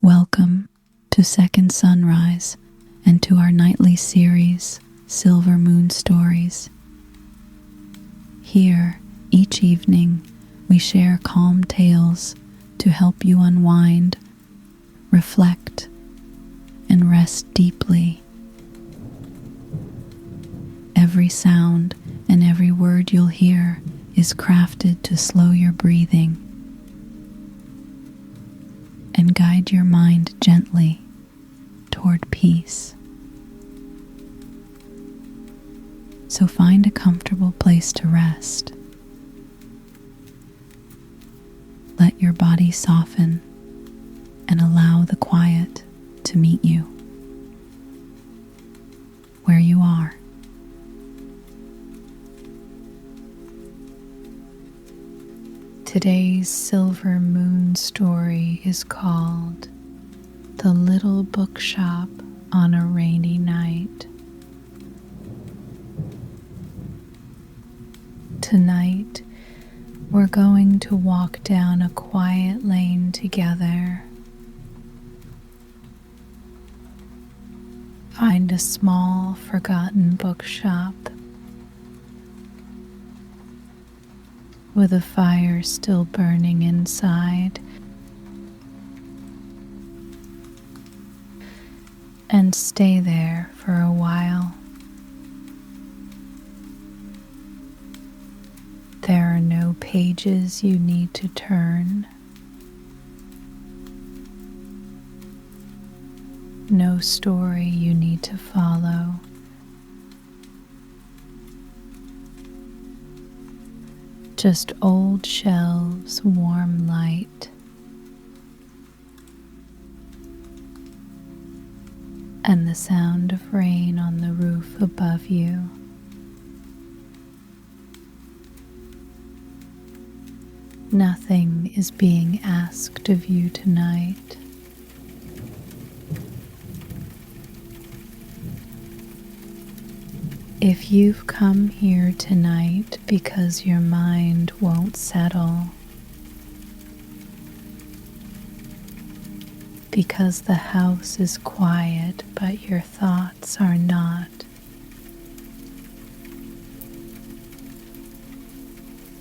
Welcome to Second Sunrise and to our nightly series, Silver Moon Stories. Here, each evening, we share calm tales to help you unwind, reflect, and rest deeply. Every sound and every word you'll hear is crafted to slow your breathing and guide your mind gently toward peace. So find a comfortable place to rest. Let your body soften and allow the quiet to meet you where you are. Today's Silver Moon story is called The Little Bookshop on a Rainy Night. Tonight, we're going to walk down a quiet lane together. Find a small, forgotten bookshop with a fire still burning inside, and stay there for a while. There are no pages you need to turn, no story you need to follow. Just old shelves, warm light, and the sound of rain on the roof above you. Nothing is being asked of you tonight. If you've come here tonight because your mind won't settle, because the house is quiet but your thoughts are not,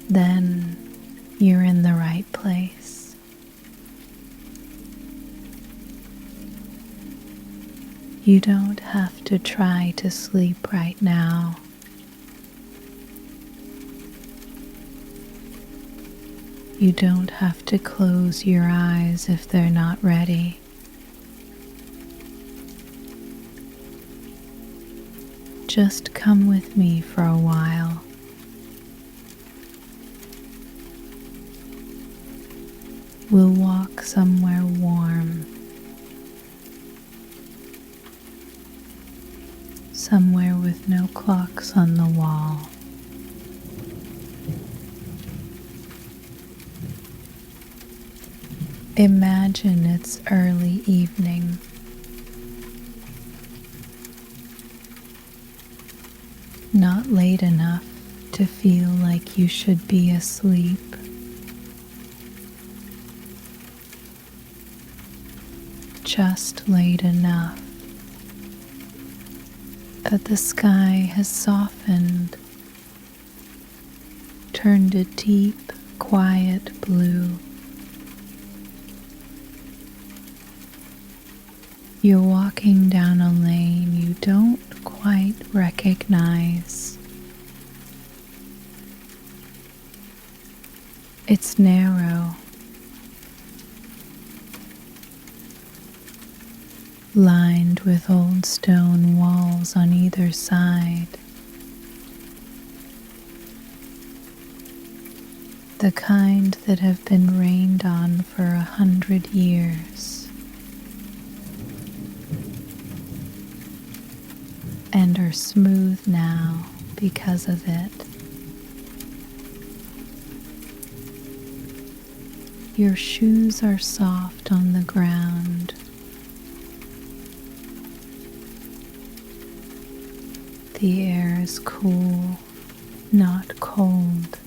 then you're in the right place. You don't have to try to sleep right now. You don't have to close your eyes if they're not ready. Just come with me for a while. We'll walk somewhere warm, somewhere with no clocks on the wall. Imagine it's early evening. Not late enough to feel like you should be asleep. Just late enough that the sky has softened, turned a deep, quiet blue. You're walking down a lane you don't quite recognize. It's narrow, lined with old stone walls on either side. The kind that have been rained on for 100 years and are smooth now because of it. Your shoes are soft on the ground. The air is cool, not cold.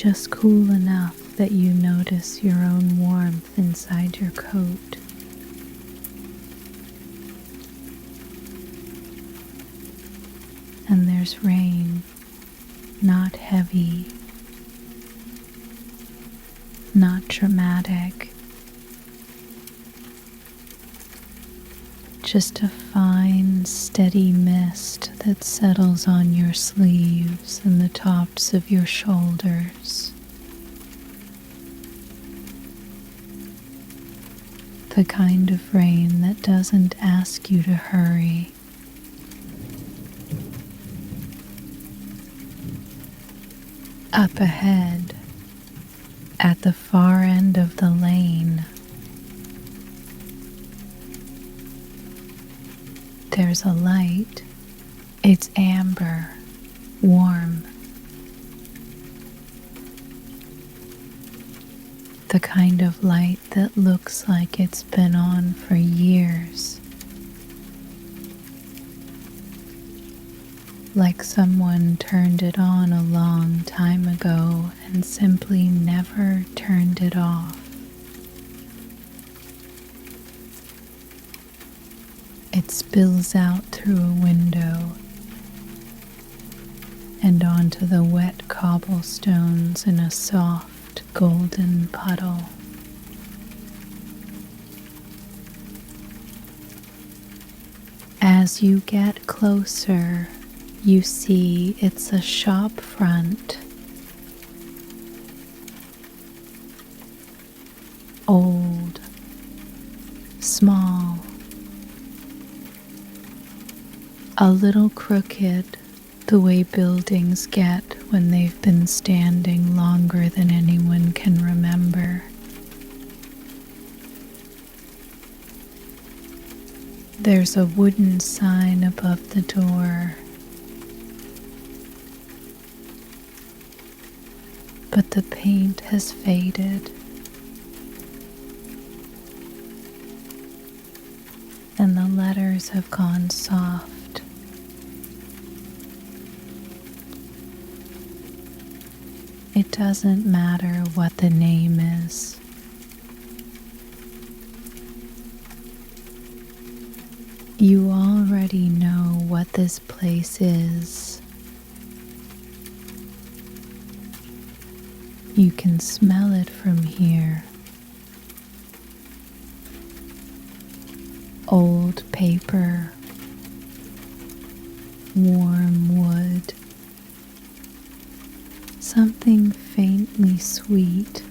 just cool enough that you notice your own warmth inside your coat. And there's rain, not heavy, not dramatic, just a fine, steady mist that settles on your sleeves and the tops of your shoulders. The kind of rain that doesn't ask you to hurry. Up ahead, at the far end of the lane, there's a light. It's amber, warm. The kind of light that looks like it's been on for years. Like someone turned it on a long time ago and simply never turned it off. It spills out through a window and onto the wet cobblestones in a soft golden puddle. As you get closer, you see it's a shop front. Old, small, a little crooked, the way buildings get when they've been standing longer than anyone can remember. There's a wooden sign above the door, but the paint has faded, and the letters have gone soft. It doesn't matter what the name is. You already know what this place is. You can smell it from here. Old paper, warm wood, something faintly sweet,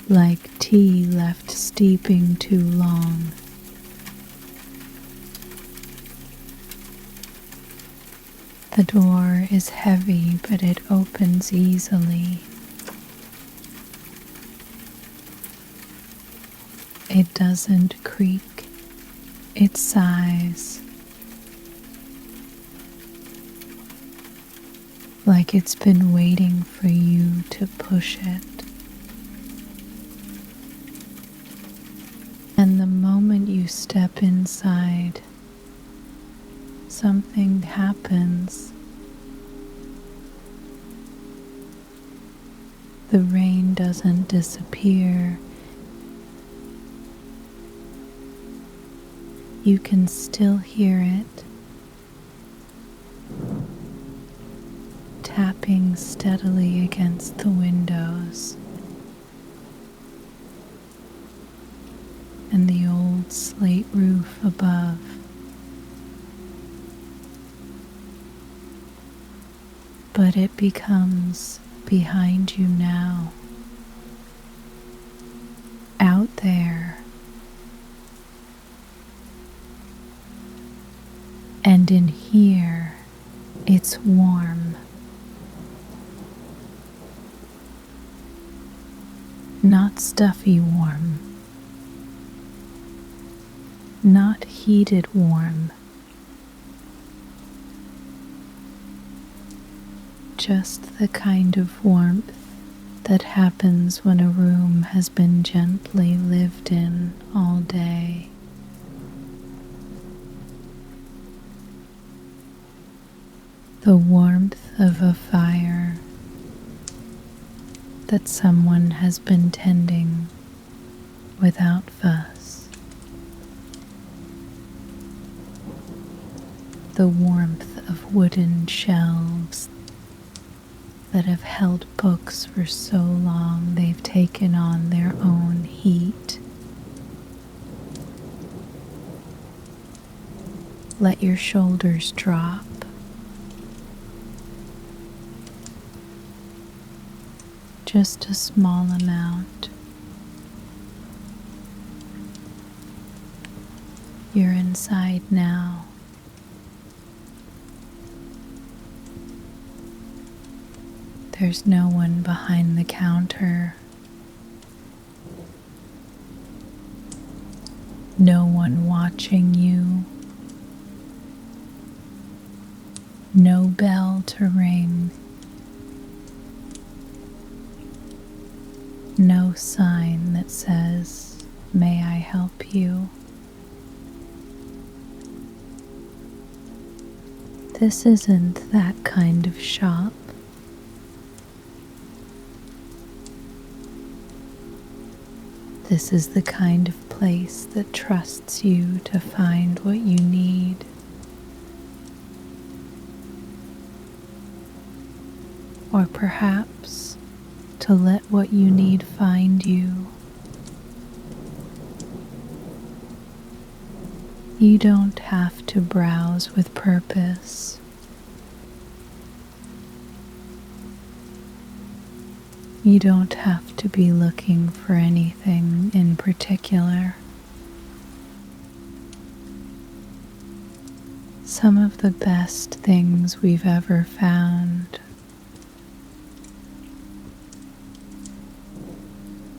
like tea left steeping too long. The door is heavy, but it opens easily. It doesn't creak. It sighs, like it's been waiting for you to push it. And the moment you step inside, something happens. The rain doesn't disappear. You can still hear it tapping steadily against the windows and the old slate roof above. But it becomes behind you now, out there, and in here it's warm, not stuffy warm, not heated warm, just the kind of warmth that happens when a room has been gently lived in all day. The warmth of a fire that someone has been tending without fuss. The warmth of wooden shelves that have held books for so long they've taken on their own heat. Let your shoulders drop. Just a small amount. You're inside now. There's no one behind the counter. No one watching you. No bell to ring. No sign that says, "May I help you?" This isn't that kind of shop. This is the kind of place that trusts you to find what you need. Or perhaps to let what you need find you. You don't have to browse with purpose. You don't have to be looking for anything in particular. Some of the best things we've ever found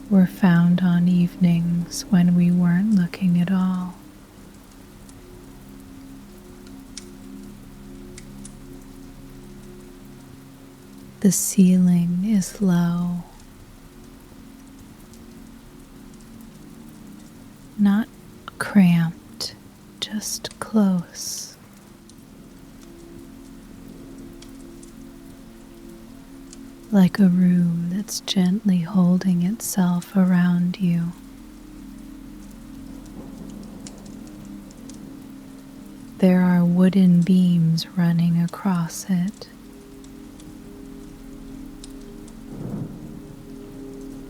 were found on evenings when we weren't looking at all. The ceiling is low, not cramped, just close. Like a room that's gently holding itself around you. There are wooden beams running across it.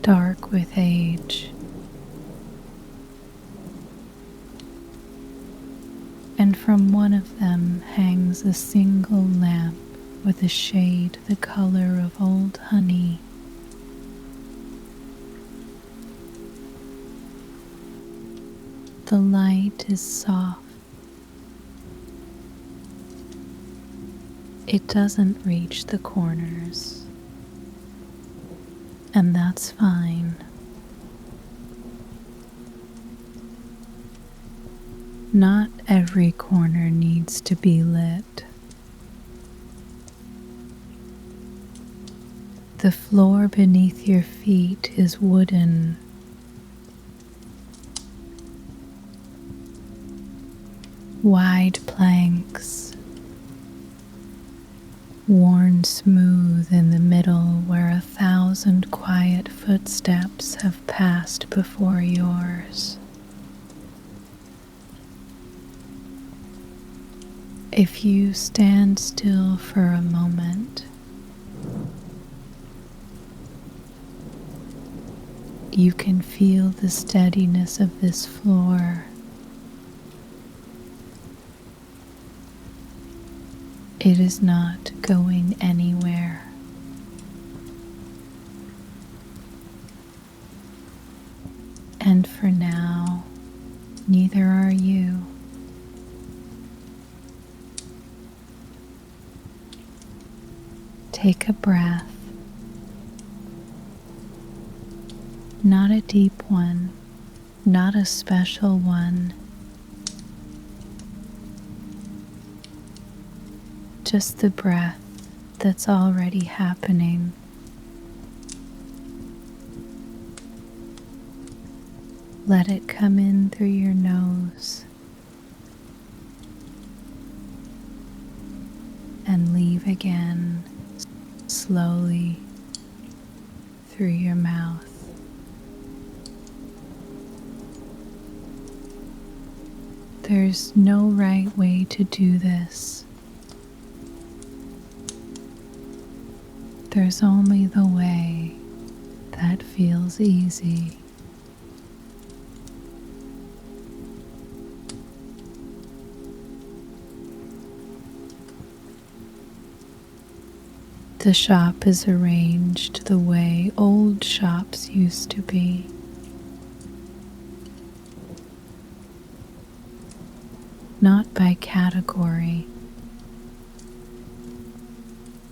Dark with age, and from one of them hangs a single lamp with a shade the color of old honey. The light is soft. It doesn't reach the corners. And that's fine. Not every corner needs to be lit. The floor beneath your feet is wooden. Wide planks, worn smooth in the middle where 1,000 quiet footsteps have passed before yours. If you stand still for a moment, you can feel the steadiness of this floor. It is not going anywhere. And for now, neither are you. Take a breath. Not a deep one, not a special one. Just the breath that's already happening. Let it come in through your nose and leave again slowly through your mouth. There's no right way to do this. There's only the way that feels easy. The shop is arranged the way old shops used to be. Not by category,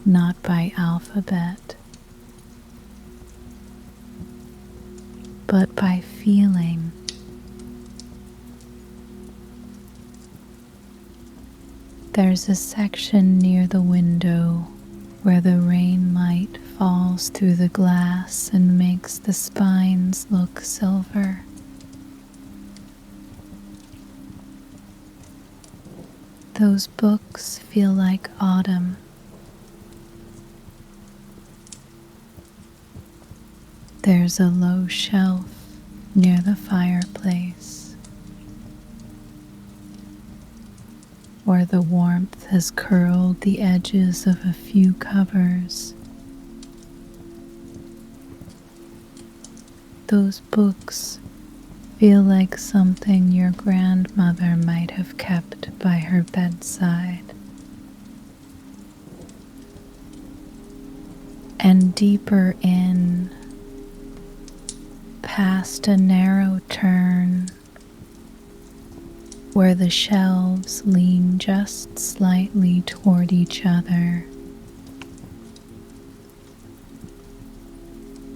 not by alphabet, but by feeling. There's a section near the window where the rain light falls through the glass and makes the spines look silver. Those books feel like autumn. There's a low shelf near the fireplace, where the warmth has curled the edges of a few covers. Those books feel like something your grandmother might have kept by her bedside. And deeper in, past a narrow turn, where the shelves lean just slightly toward each other,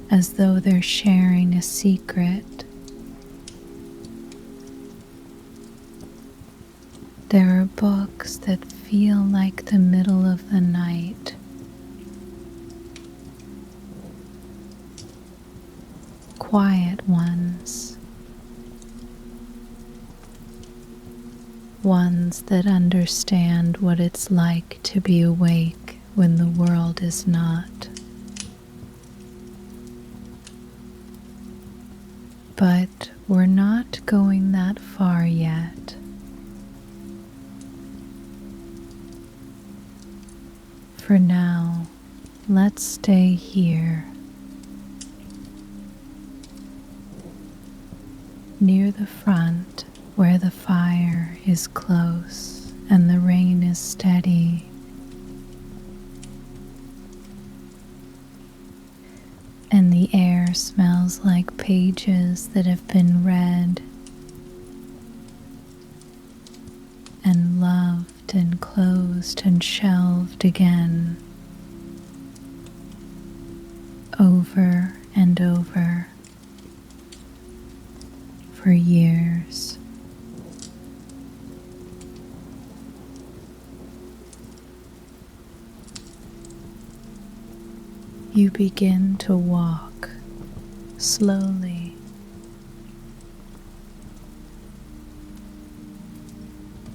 as though they're sharing a secret. There are books that feel like the middle of the night. Quiet ones. Ones that understand what it's like to be awake when the world is not. But we're not going that far yet. For now, let's stay here, near the front where the fire is close and the rain is steady. And the air smells like pages that have been read and loved and closed and shelved again, over and over, for years. You begin to walk slowly.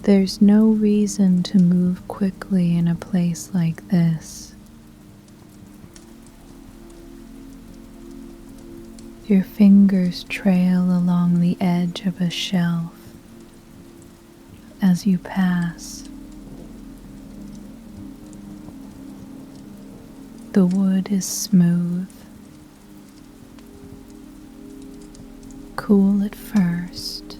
There's no reason to move quickly in a place like this. Your fingers trail along the edge of a shelf as you pass. The wood is smooth, cool at first,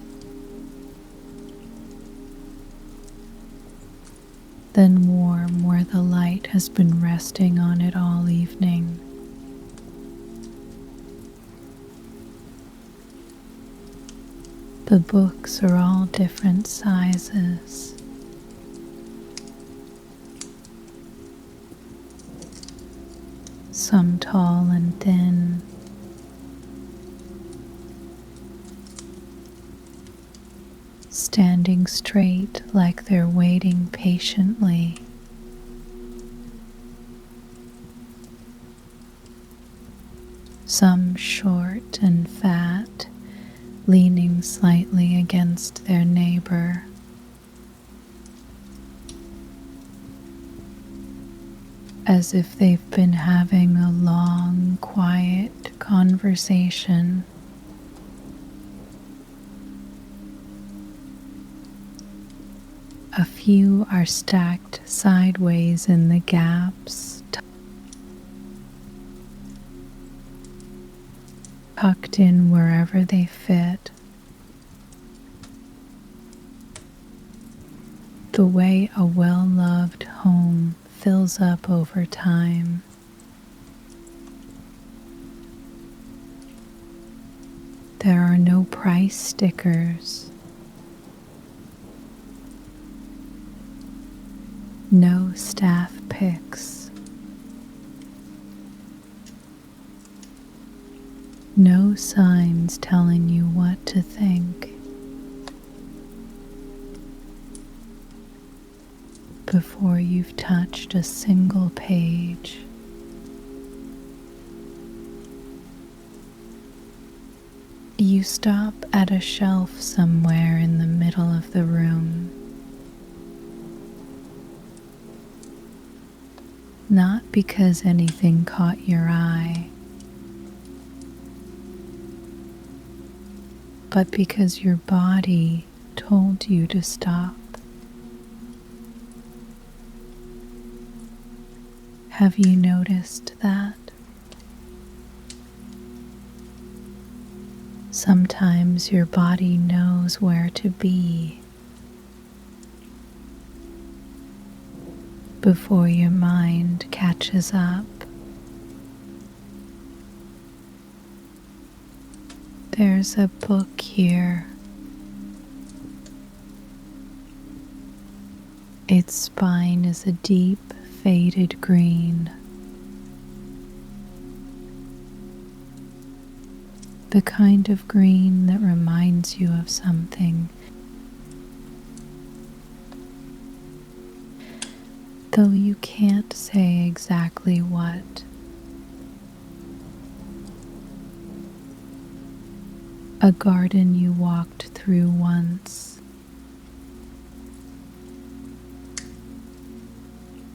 then warm where the light has been resting on it all evening. The books are all different sizes. Some tall and thin, standing straight like they're waiting patiently. Some short and fat, leaning slightly against their neighbor. as if they've been having a long, quiet conversation. A few are stacked sideways in the gaps, tucked in wherever they fit. The way a well-loved home fills up over time. There are no price stickers, no staff pics, no signs telling you what to think. Before you've touched a single page, you stop at a shelf somewhere in the middle of the room. Not because anything caught your eye, but because your body told you to stop. Have you noticed that? Sometimes your body knows where to be before your mind catches up. There's a book here. Its spine is a deep, faded green. The kind of green that reminds you of something, though you can't say exactly what. A garden you walked through once.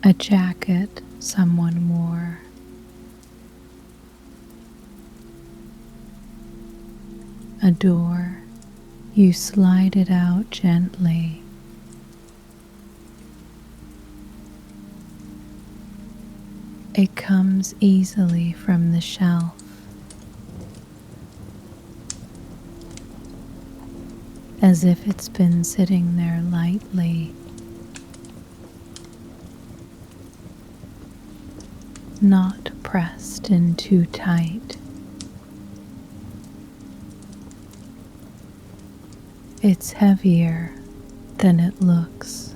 A jacket someone wore. A door, you slide it out gently. It comes easily from the shelf. As if it's been sitting there lightly. Not pressed in too tight. It's heavier than it looks.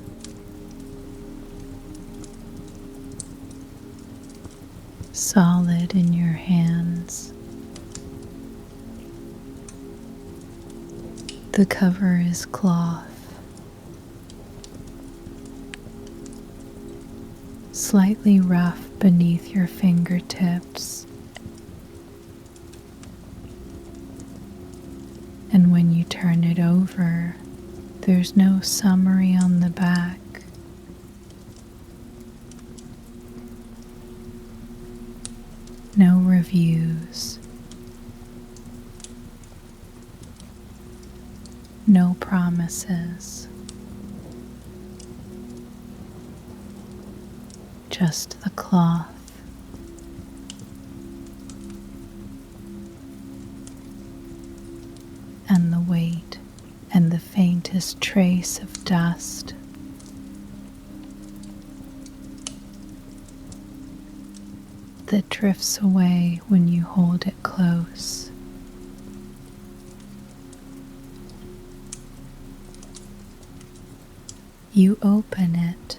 Solid in your hands. The cover is cloth. Slightly rough beneath your fingertips. And when you turn it over, there's no summary on the back. No reviews. No promises. Just the cloth. And the weight and the faintest trace of dust. That drifts away when you hold it close. You open it.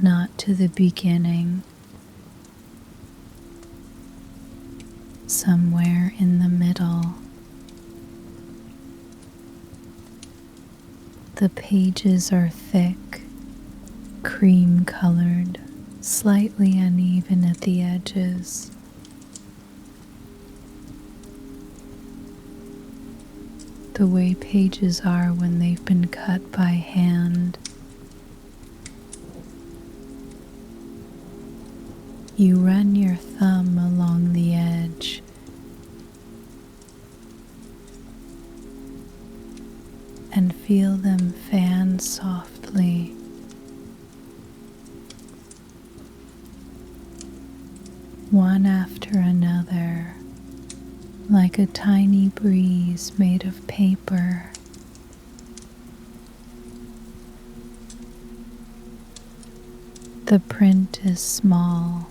Not to the beginning. Somewhere in the middle. The pages are thick, cream-colored, slightly uneven at the edges. The way pages are when they've been cut by hand. You run your thumb along the edge and feel them fan softly. One after another, like a tiny breeze made of paper. The print is small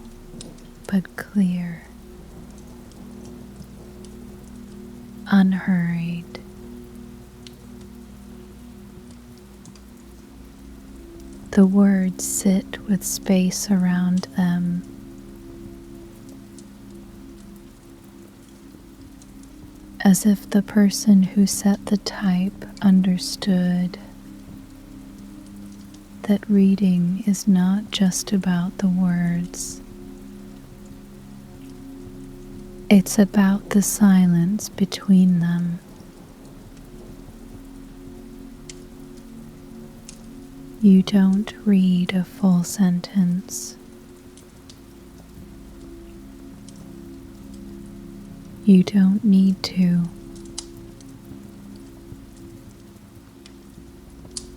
but clear, unhurried. The words sit with space around them, as if the person who set the type understood that reading is not just about the words. It's about the silence between them. You don't read a full sentence. You don't need to.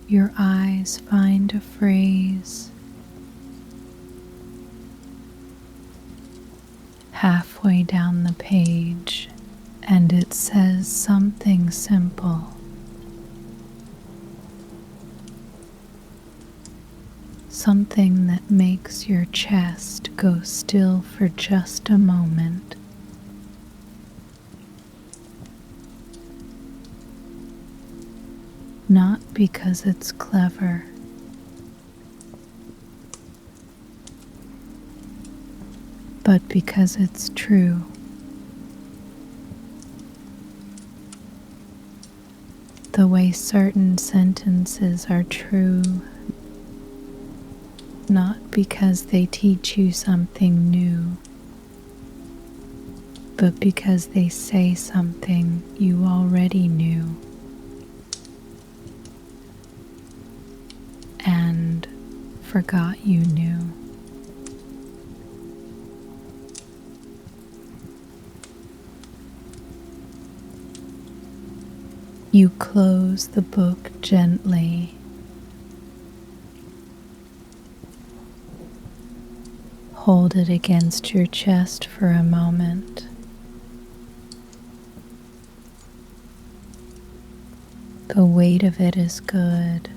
Your eyes find a phrase halfway down the page, and it says something simple. Something that makes your chest go still for just a moment. Not because it's clever, but because it's true. The way certain sentences are true, not because they teach you something new, but because they say something you already knew and forgot you knew. You close the book gently. Hold it against your chest for a moment. The weight of it is good,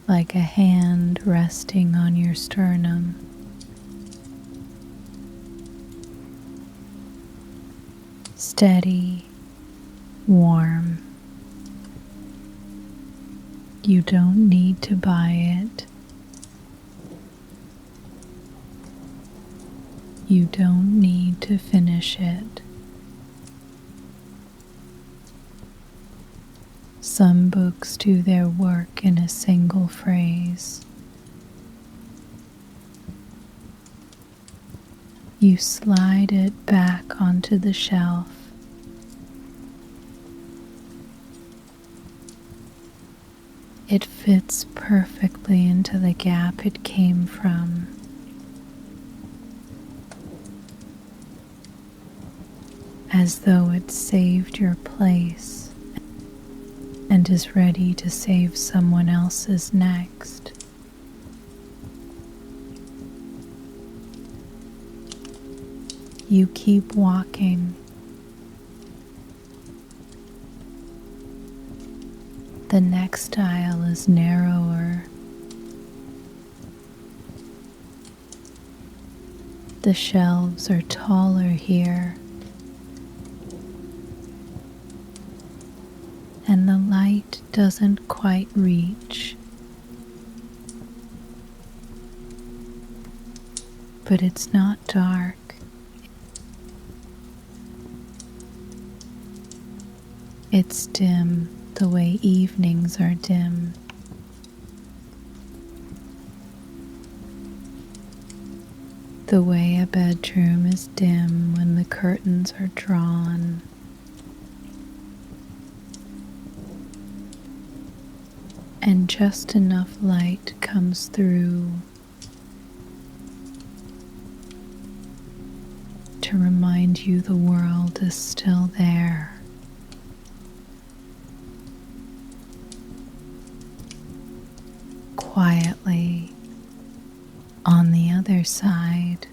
like a hand resting on your sternum. Steady, warm. You don't need to buy it. You don't need to finish it. Some books do their work in a single phrase. You slide it back onto the shelf. It fits perfectly into the gap it came from. As though it saved your place and is ready to save someone else's next. You keep walking. The next aisle is narrower. The shelves are taller here, and the light doesn't quite reach, but it's not dark. It's dim the way evenings are dim. The way a bedroom is dim when the curtains are drawn. and just enough light comes through to remind you the world is still there. Quietly on the other side,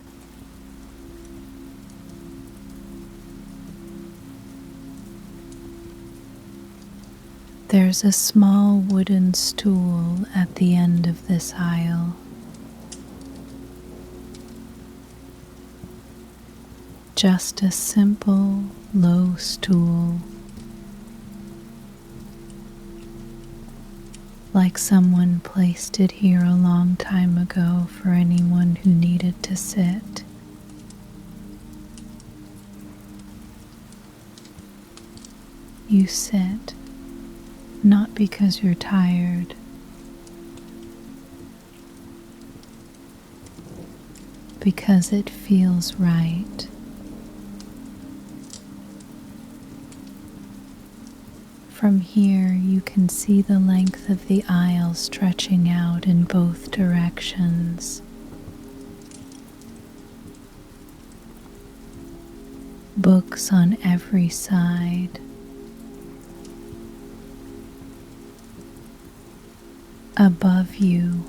there's a small wooden stool at the end of this aisle. Just a simple, low stool, like someone placed it here a long time ago for anyone who needed to sit. You sit, not because you're tired, because it feels right. From here, you can see the length of the aisle stretching out in both directions. Books on every side. Above you,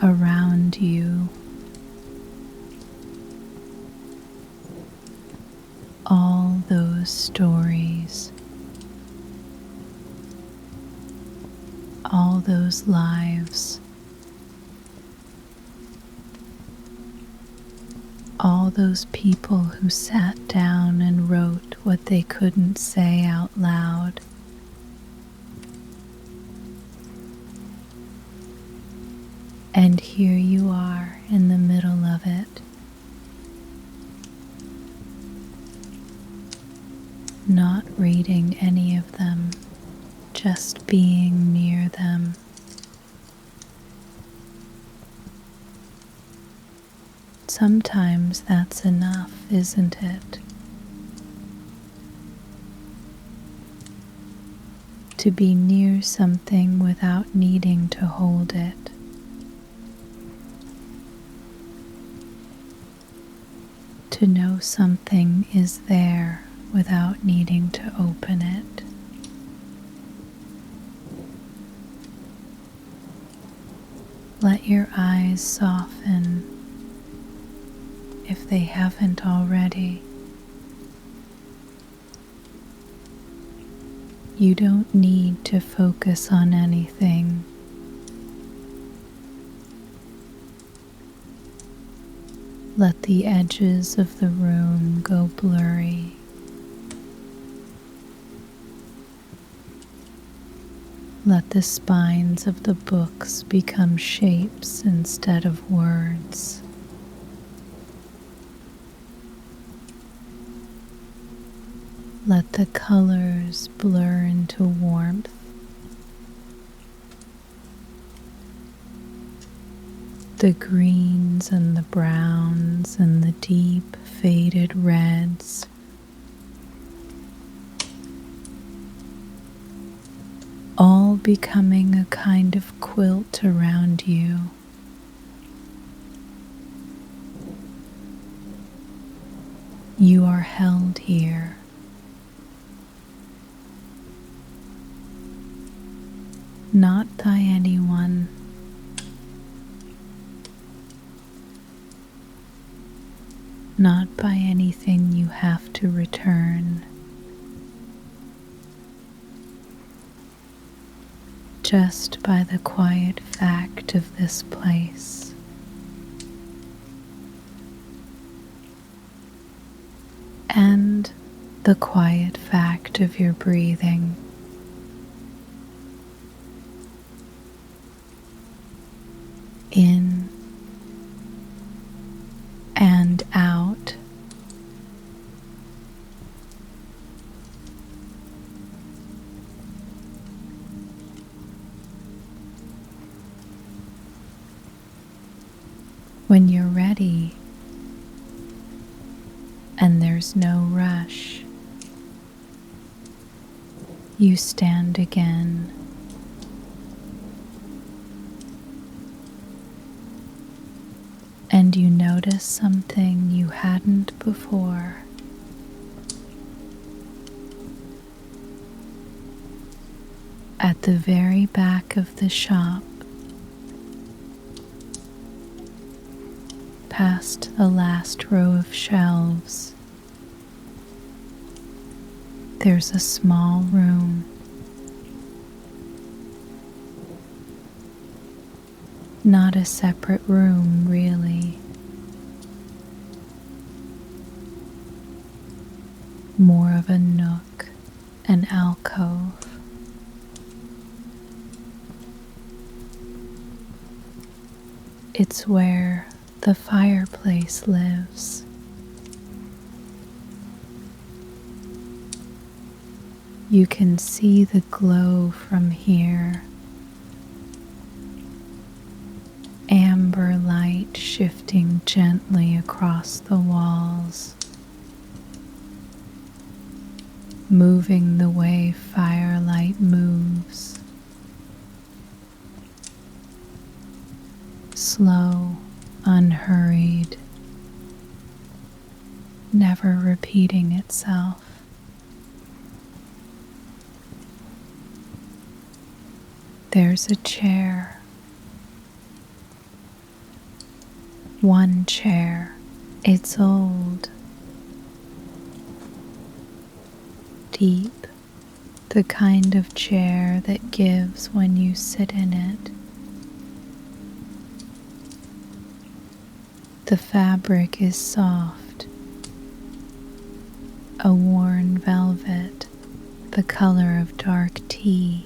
around you. All those stories. All those lives, all those people who sat down and wrote what they couldn't say out loud. And here you are in the middle of it, not reading any of them, just being near them. Sometimes that's enough, isn't it? To be near something without needing to hold it. To know something is there without needing to open it. Let your eyes soften if they haven't already. You don't need to focus on anything. Let the edges of the room go blurry. Let the spines of the books become shapes instead of words. Let the colors blur into warmth. The greens and the browns and the deep faded reds. All becoming a kind of quilt around you. You are held here. Not by anyone. Not by anything you have to return. Just by the quiet fact of this place. And the quiet fact of your breathing. In and out. When you're ready and there's no rush, you stand again, and you notice something you hadn't before. At the very back of the shop, past the last row of shelves, there's a small room. Not a separate room, really. More of a nook, an alcove. It's where the fireplace lives. You can see the glow from here. Amber light shifting gently across the walls, moving the way firelight moves. Slow, unhurried, never repeating itself. There's a chair. One chair. It's old. Deep. The kind of chair that gives when you sit in it. The fabric is soft, a worn velvet, the color of dark tea.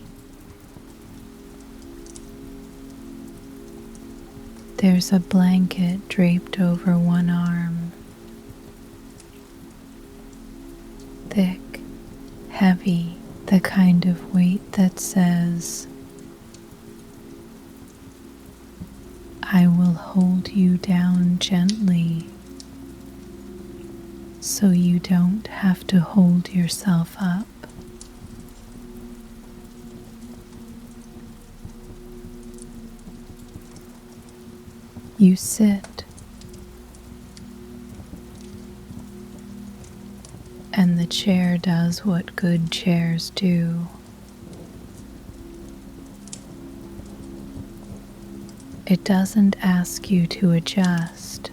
There's a blanket draped over one arm, thick, heavy, the kind of weight that says, I will hold you down gently so you don't have to hold yourself up. You sit, and the chair does what good chairs do. It doesn't ask you to adjust.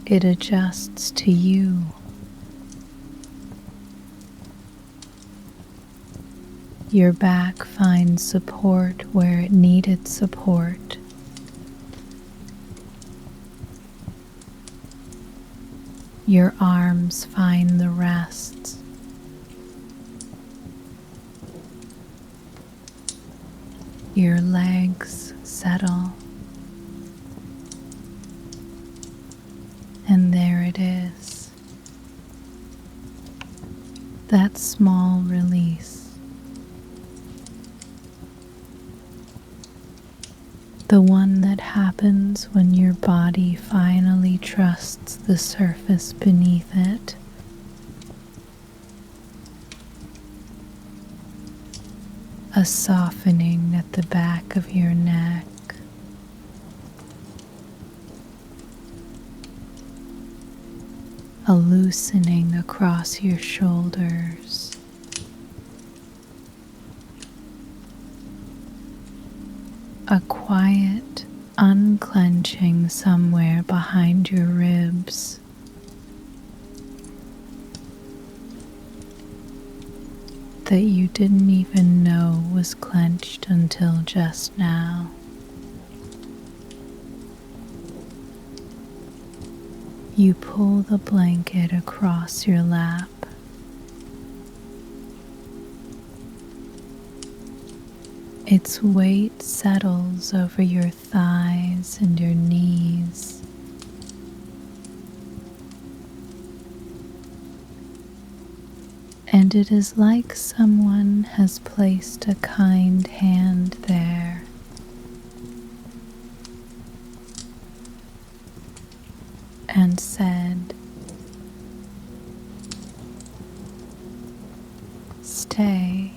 It adjusts to you. Your back finds support where it needed support. Your arms find the rests. Your legs settle. And there it is. That small release. The one that happens when your body finally trusts the surface beneath it. A softening at the back of your neck. A loosening across your shoulders. A quiet unclenching somewhere behind your ribs. That you didn't even know was clenched until just now. You pull the blanket across your lap. Its weight settles over your thighs and your knees. And it is like someone has placed a kind hand there. And said, "Stay,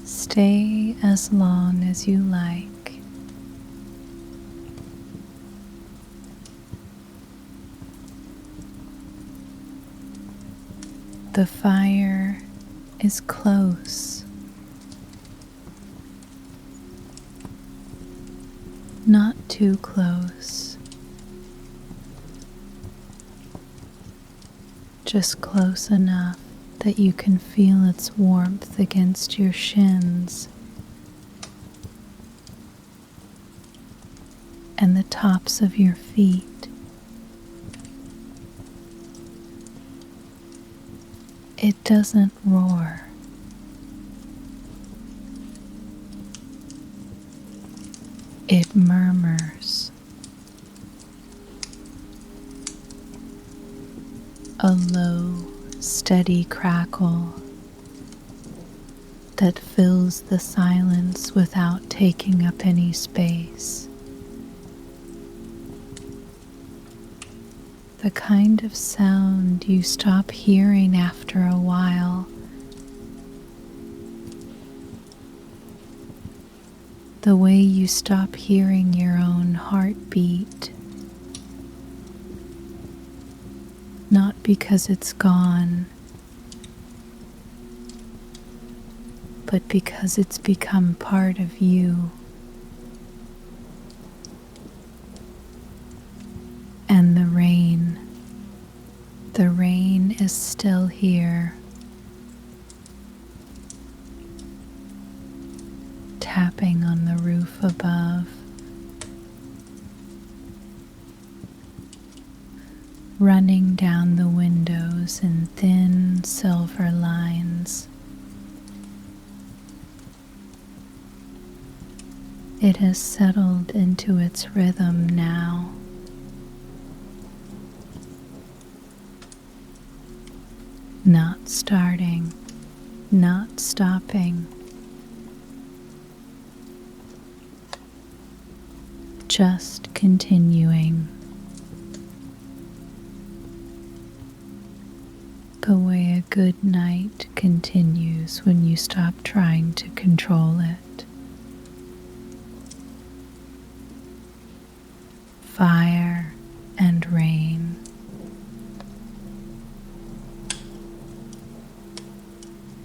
stay." stay as long as you like. The fire is close, not too close, just close enough that you can feel its warmth against your shins and the tops of your feet. It doesn't roar. It murmurs. A low, steady crackle that fills the silence without taking up any space. The kind of sound you stop hearing after a while. The way you stop hearing your own heartbeat. Not because it's gone, but because it's become part of you. And the rain is still here, tapping on the roof above, running down the windows in thin silver lines. It has settled into its rhythm now. Not starting, not stopping, just continuing. The way a good night continues when you stop trying to control it. Fire and rain.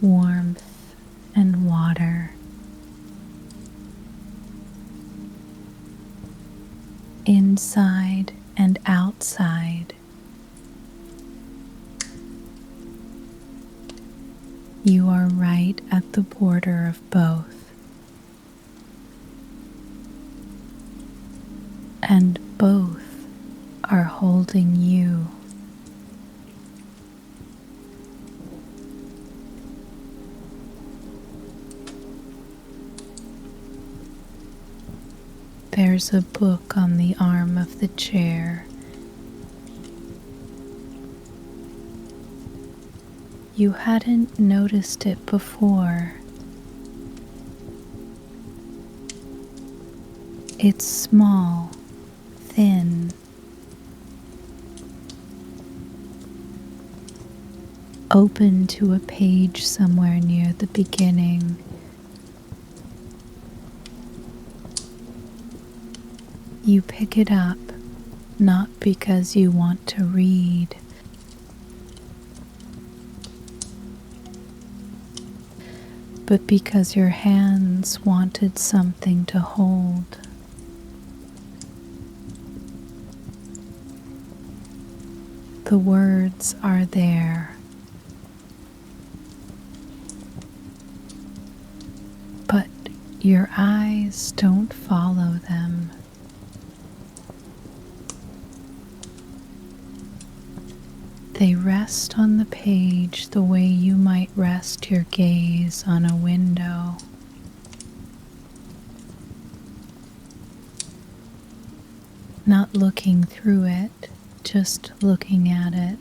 Warmth and water. Inside and outside. You are right at the border of both. And both are holding you. There's a book on the arm of the chair. You hadn't noticed it before. It's small, thin, open to a page somewhere near the beginning. You pick it up, not because you want to read, but because your hands wanted something to hold. The words are there, but your eyes don't follow them. They rest on the page the way you might rest your gaze on a window. Not looking through it, just looking at it.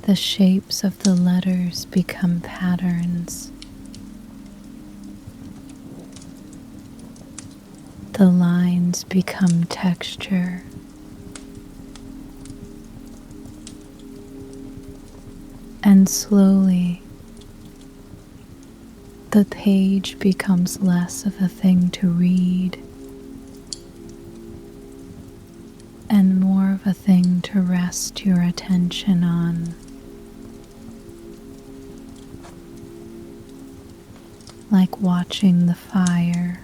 The shapes of the letters become patterns. The lines become texture. And slowly, the page becomes less of a thing to read and more of a thing to rest your attention on. Like watching the fire,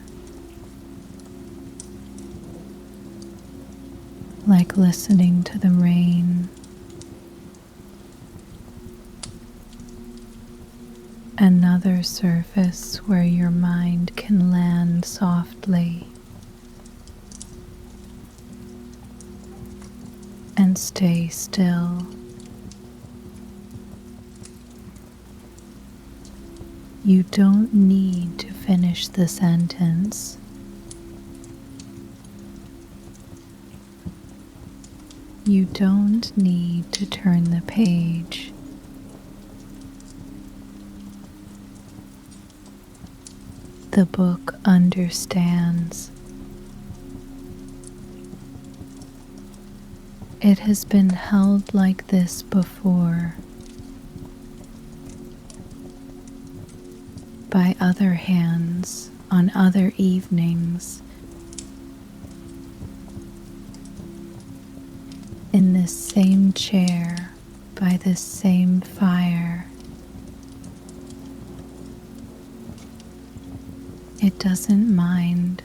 like listening to the rain, another surface where your mind can land softly and stay still. You don't need to finish the sentence. You don't need to turn the page. The book understands. It has been held like this before by other hands on other evenings in this same chair by this same fire. It doesn't mind.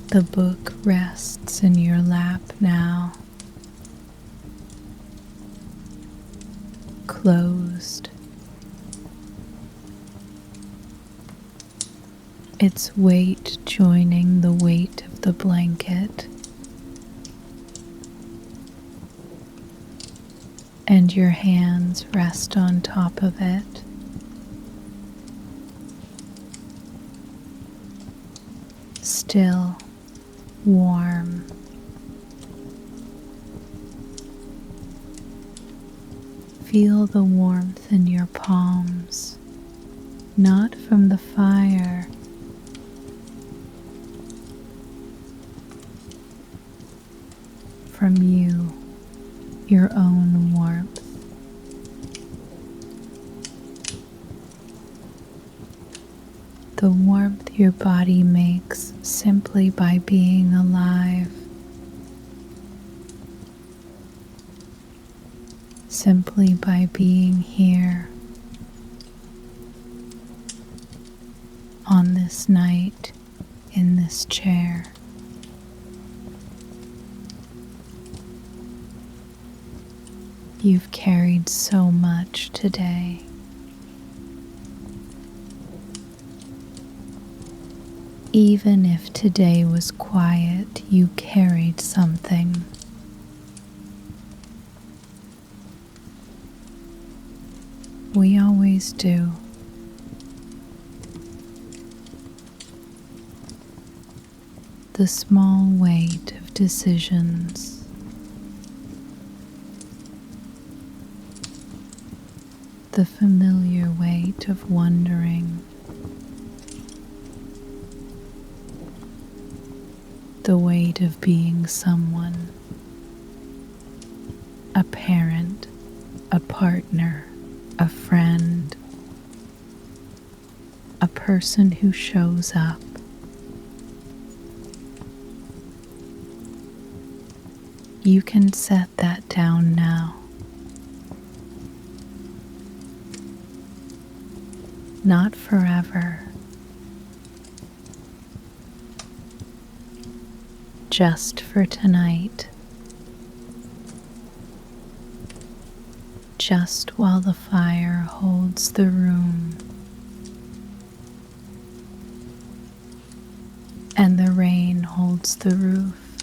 The book rests in your lap now, closed. Its weight joining the weight of the blanket, and your hands rest on top of it. Still, warm. Feel the warmth in your palms, not from the fire, from you, your own warmth. The warmth your body makes simply by being alive, simply by being here on this night in this chair. You've carried so much today. Even if today was quiet, you carried something. We always do. The small weight of decisions. The familiar weight of wondering. The weight of being someone, a parent, a partner, a friend, a person who shows up. You can set that down now. Not forever. Just for tonight. Just while the fire holds the room and the rain holds the roof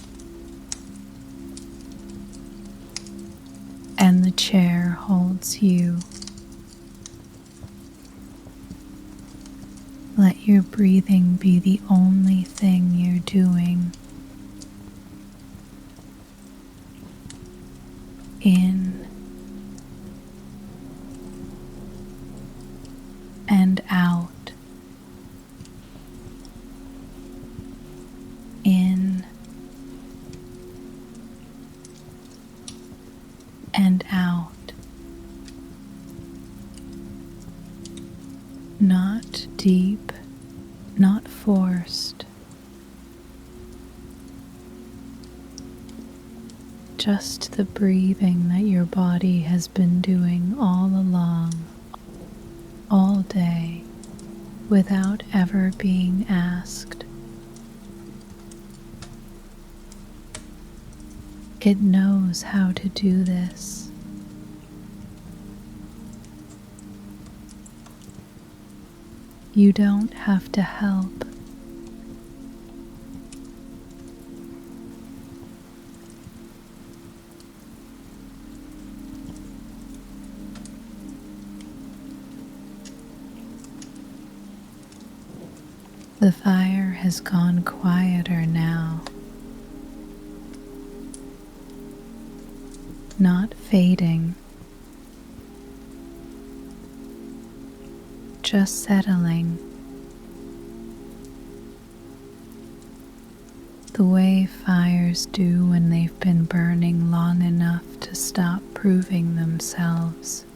and the chair holds you. Let your breathing be the only thing you're doing. In and out, in not deep, not forced, just the breathing that your body has been doing all along, all day, without ever being asked. It knows how to do this. You don't have to help. The fire has gone quieter now, not fading, just settling, the way fires do when they've been burning long enough to stop proving themselves.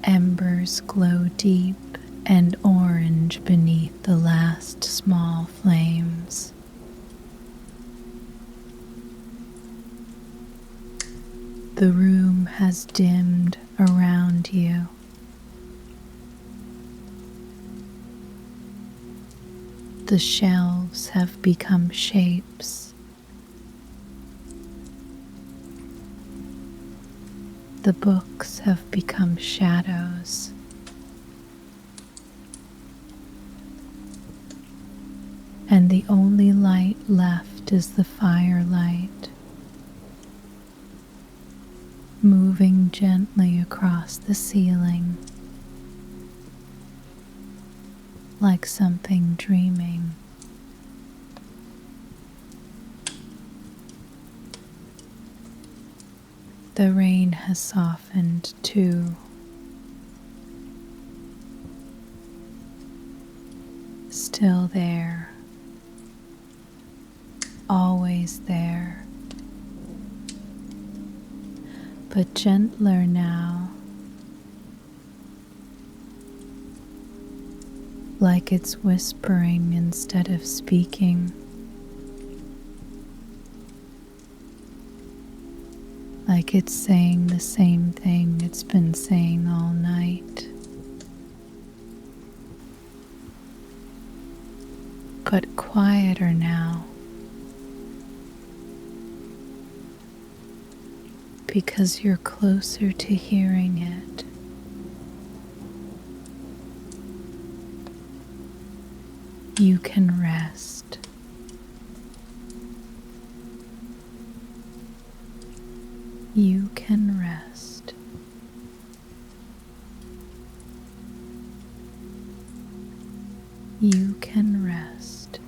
Embers glow deep and orange beneath the last small flames. The room has dimmed around you. The shelves have become shapes. The books have become shadows. And the only light left is the firelight, moving gently across the ceiling, like something dreaming. The rain has softened too. Still there, always there, but gentler now, like it's whispering instead of speaking. Like it's saying the same thing it's been saying all night, but quieter now, because you're closer to hearing it. You can rest. You can rest. You can rest.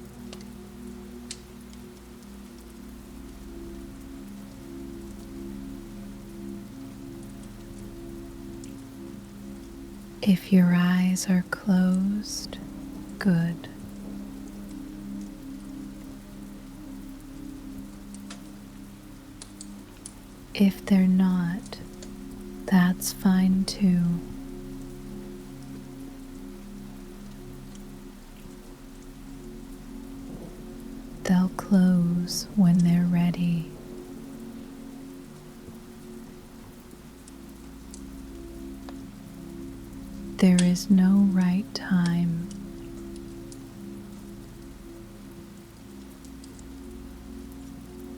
If your eyes are closed, good. If they're not, that's fine too. They'll close when they're ready. There is no right time.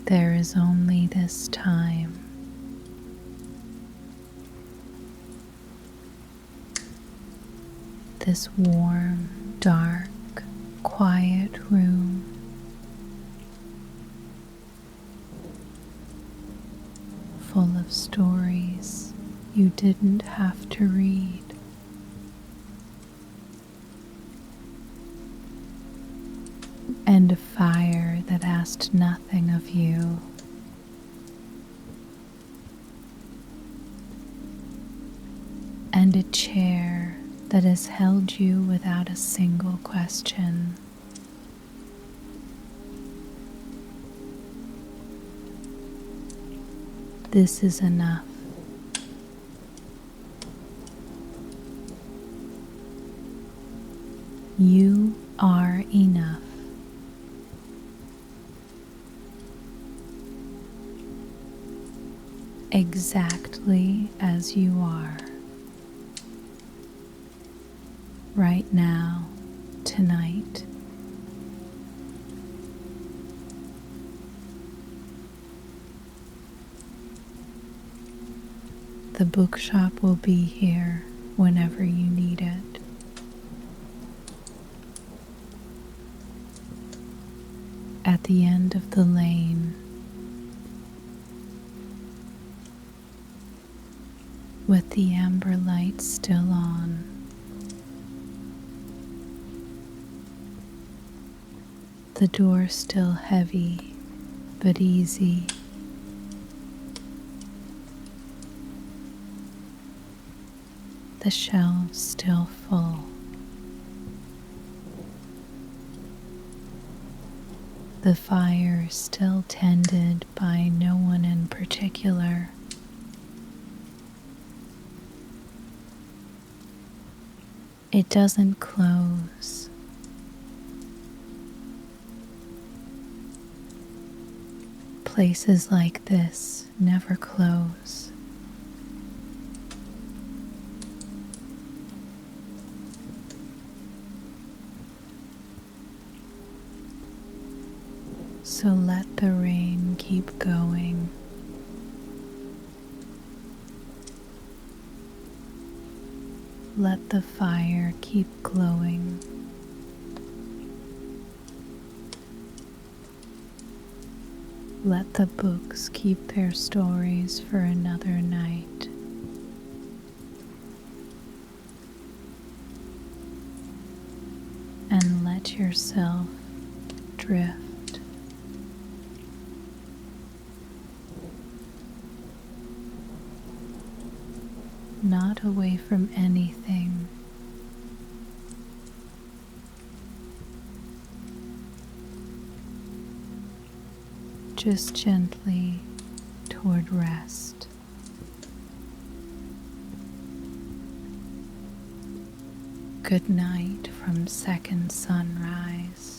There is only this time. This warm, dark, quiet room. Full of stories you didn't have to read. And a fire that asked nothing of you. And a chair that has held you without a single question. This is enough. You are enough. Exactly as you are. Right now, tonight. The bookshop will be here whenever you need it. At the end of the lane, with the amber light still on, the door still heavy but easy. The shelves still full. The fire still tended by no one in particular. It doesn't close. Places like this never close. So let the rain keep going. Let the fire keep glowing. Let the books keep their stories for another night. And let yourself drift. Not away from anything, just gently toward rest. Good night from Second Sunrise.